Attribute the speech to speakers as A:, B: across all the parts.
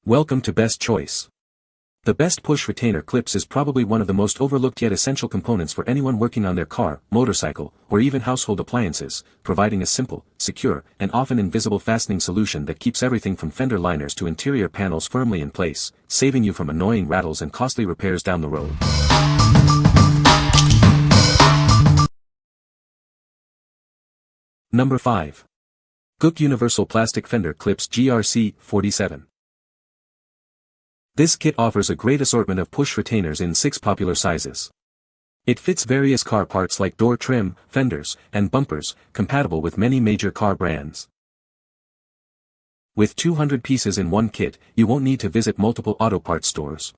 A: Welcome to Best Choice. The best push retainer clips is probably one of the most overlooked yet essential components for anyone working on their car, motorcycle, or even household appliances, providing a simple, secure, and often invisible fastening solution that keeps everything from fender liners to interior panels firmly in place, saving you from annoying rattles and costly repairs down the road. Number 5. GOOACC Universal Plastic Fender Clips GRC 47. This kit offers a great assortment of push retainers in 6 popular sizes. It fits various car parts like door trim, fenders, and bumpers, compatible with many major car brands. With 200 pieces in one kit, you won't need to visit multiple auto parts stores.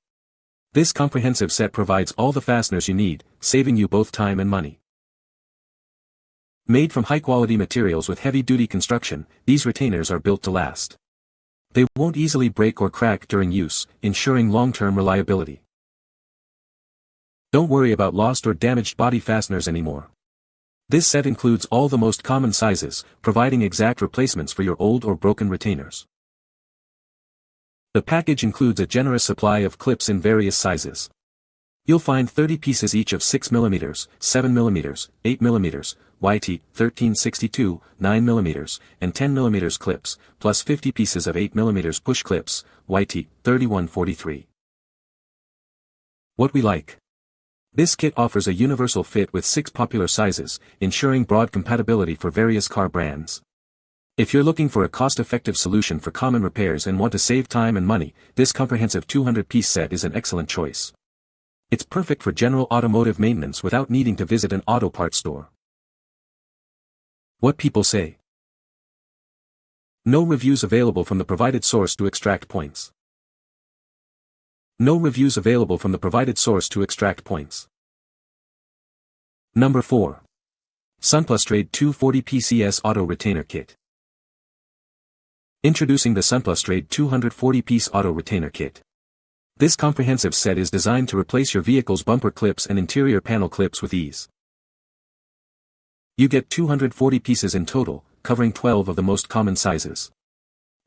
A: This comprehensive set provides all the fasteners you need, saving you both time and money. Made from high-quality materials with heavy-duty construction, these retainers are built to last. They won't easily break or crack during use, ensuring long-term reliability. Don't worry about lost or damaged body fasteners anymore. This set includes all the most common sizes, providing exact replacements for your old or broken retainers. The package includes a generous supply of clips in various sizes. You'll find 30 pieces each of 6mm, 7mm, 8mm, YT 1362, 9mm, and 10mm clips, plus 50 pieces of 8mm push clips, YT 3143. What we like. This kit offers a universal fit with 6 popular sizes, ensuring broad compatibility for various car brands. If you're looking for a cost-effective solution for common repairs and want to save time and money, this comprehensive 200-piece set is an excellent choice. It's perfect for general automotive maintenance without needing to visit an auto parts store. What people say. No reviews available from the provided source to extract points. No reviews available from the provided source to extract points. Number 4. Sunplustrade 240 PCS Auto Retainer Kit. Introducing the Sunplustrade 240-piece Auto Retainer Kit. This comprehensive set is designed to replace your vehicle's bumper clips and interior panel clips with ease. You get 240 pieces in total, covering 12 of the most common sizes.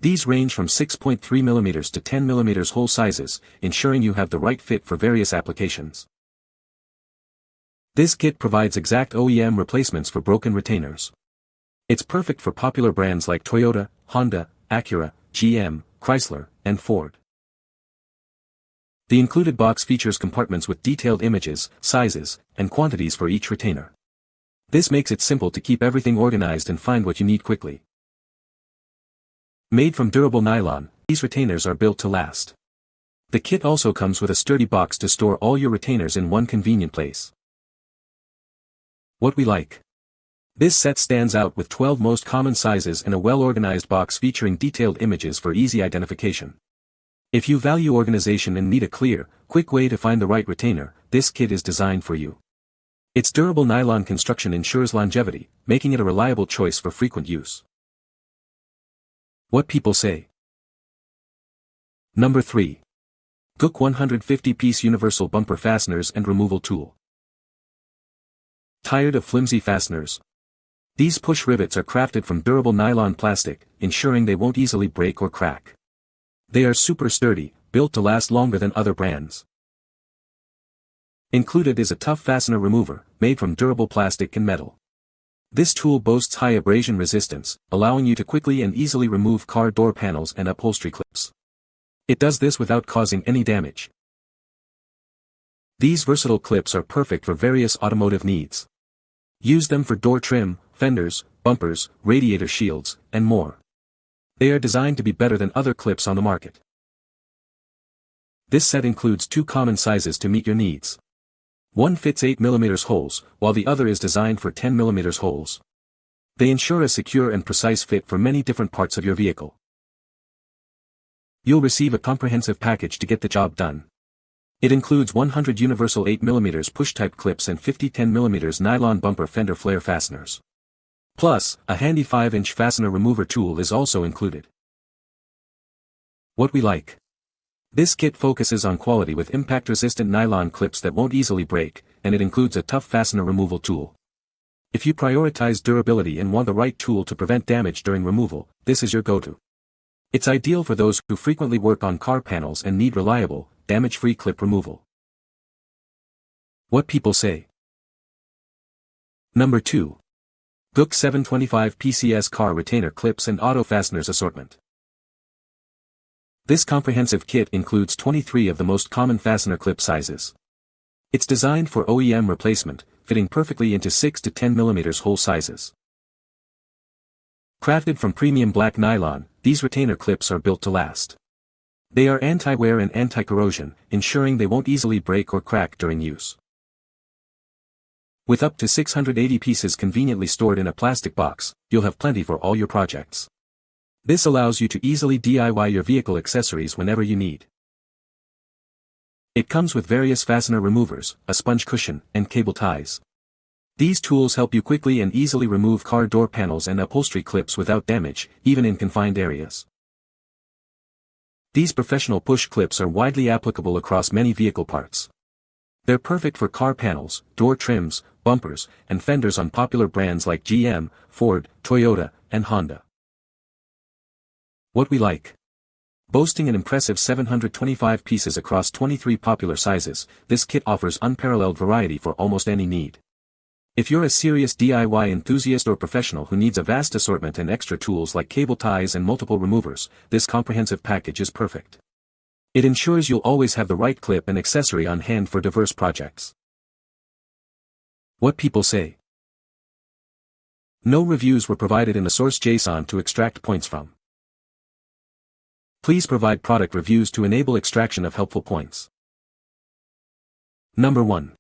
A: These range from 6.3mm to 10mm hole sizes, ensuring you have the right fit for various applications. This kit provides exact OEM replacements for broken retainers. It's perfect for popular brands like Toyota, Honda, Acura, GM, Chrysler, and Ford. The included box features compartments with detailed images, sizes, and quantities for each retainer. This makes it simple to keep everything organized and find what you need quickly. Made from durable nylon, these retainers are built to last. The kit also comes with a sturdy box to store all your retainers in one convenient place. What we like. This set stands out with 12 most common sizes and a well-organized box featuring detailed images for easy identification. If you value organization and need a clear, quick way to find the right retainer, this kit is designed for you. Its durable nylon construction ensures longevity, making it a reliable choice for frequent use. What people say. Number 3. GOOACC 150-piece Universal Bumper Fasteners and Removal Tool. Tired of flimsy fasteners? These push rivets are crafted from durable nylon plastic, ensuring they won't easily break or crack. They are super sturdy, built to last longer than other brands. Included is a tough fastener remover, made from durable plastic and metal. This tool boasts high abrasion resistance, allowing you to quickly and easily remove car door panels and upholstery clips. It does this without causing any damage. These versatile clips are perfect for various automotive needs. Use them for door trim, fenders, bumpers, radiator shields, and more. They are designed to be better than other clips on the market. This set includes 2 common sizes to meet your needs. One fits 8mm holes, while the other is designed for 10mm holes. They ensure a secure and precise fit for many different parts of your vehicle. You'll receive a comprehensive package to get the job done. It includes 100 universal 8mm push-type clips and 50 10mm nylon bumper fender flare fasteners. Plus, a handy 5-inch fastener remover tool is also included. What we like. This kit focuses on quality with impact-resistant nylon clips that won't easily break, and it includes a tough fastener removal tool. If you prioritize durability and want the right tool to prevent damage during removal, this is your go-to. It's ideal for those who frequently work on car panels and need reliable, damage-free clip removal. What people say. Number 2. GOOACC 725 PCS Car Retainer Clips and Auto Fasteners Assortment. This comprehensive kit includes 23 of the most common fastener clip sizes. It's designed for OEM replacement, fitting perfectly into 6 to 10 mm hole sizes. Crafted from premium black nylon, these retainer clips are built to last. They are anti-wear and anti-corrosion, ensuring they won't easily break or crack during use. With up to 680 pieces conveniently stored in a plastic box, you'll have plenty for all your projects. This allows you to easily DIY your vehicle accessories whenever you need. It comes with various fastener removers, a sponge cushion, and cable ties. These tools help you quickly and easily remove car door panels and upholstery clips without damage, even in confined areas. These professional push clips are widely applicable across many vehicle parts. They're perfect for car panels, door trims, bumpers, and fenders on popular brands like GM, Ford, Toyota, and Honda. What we like. Boasting an impressive 725 pieces across 23 popular sizes, this kit offers unparalleled variety for almost any need. If you're a serious DIY enthusiast or professional who needs a vast assortment and extra tools like cable ties and multiple removers, this comprehensive package is perfect. It ensures you'll always have the right clip and accessory on hand for diverse projects. What people say. No reviews were provided in the source JSON to extract points from. Please provide product reviews to enable extraction of helpful points. Number 1.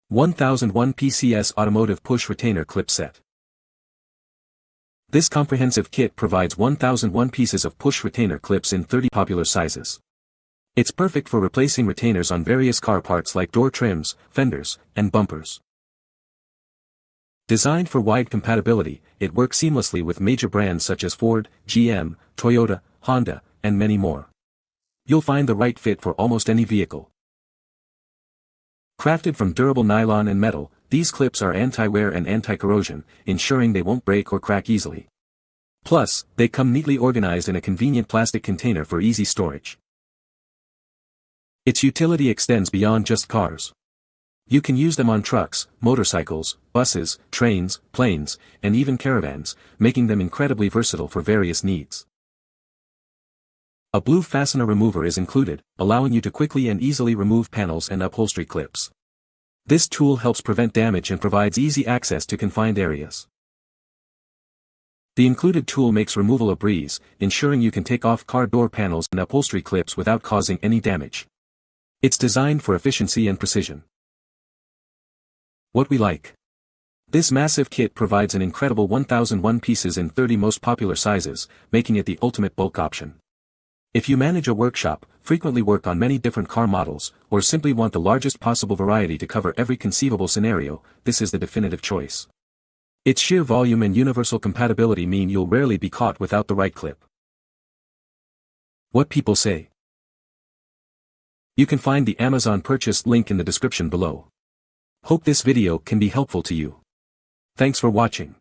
A: 1001 PCS Automotive Push Retainer Clip Set. This comprehensive kit provides 1001 pieces of push retainer clips in 30 popular sizes. It's perfect for replacing retainers on various car parts like door trims, fenders, and bumpers. Designed for wide compatibility, it works seamlessly with major brands such as Ford, GM, Toyota, Honda, and many more. You'll find the right fit for almost any vehicle. Crafted from durable nylon and metal, these clips are anti-wear and anti-corrosion, ensuring they won't break or crack easily. Plus, they come neatly organized in a convenient plastic container for easy storage. Its utility extends beyond just cars. You can use them on trucks, motorcycles, buses, trains, planes, and even caravans, making them incredibly versatile for various needs. A blue fastener remover is included, allowing you to quickly and easily remove panels and upholstery clips. This tool helps prevent damage and provides easy access to confined areas. The included tool makes removal a breeze, ensuring you can take off car door panels and upholstery clips without causing any damage. It's designed for efficiency and precision. What we like. This massive kit provides an incredible 1001 pieces in 30 most popular sizes, making it the ultimate bulk option. If you manage a workshop, frequently work on many different car models, or simply want the largest possible variety to cover every conceivable scenario, this is the definitive choice. Its sheer volume and universal compatibility mean you'll rarely be caught without the right clip. What people say. You can find the Amazon purchase link in the description below. Hope this video can be helpful to you. Thanks for watching.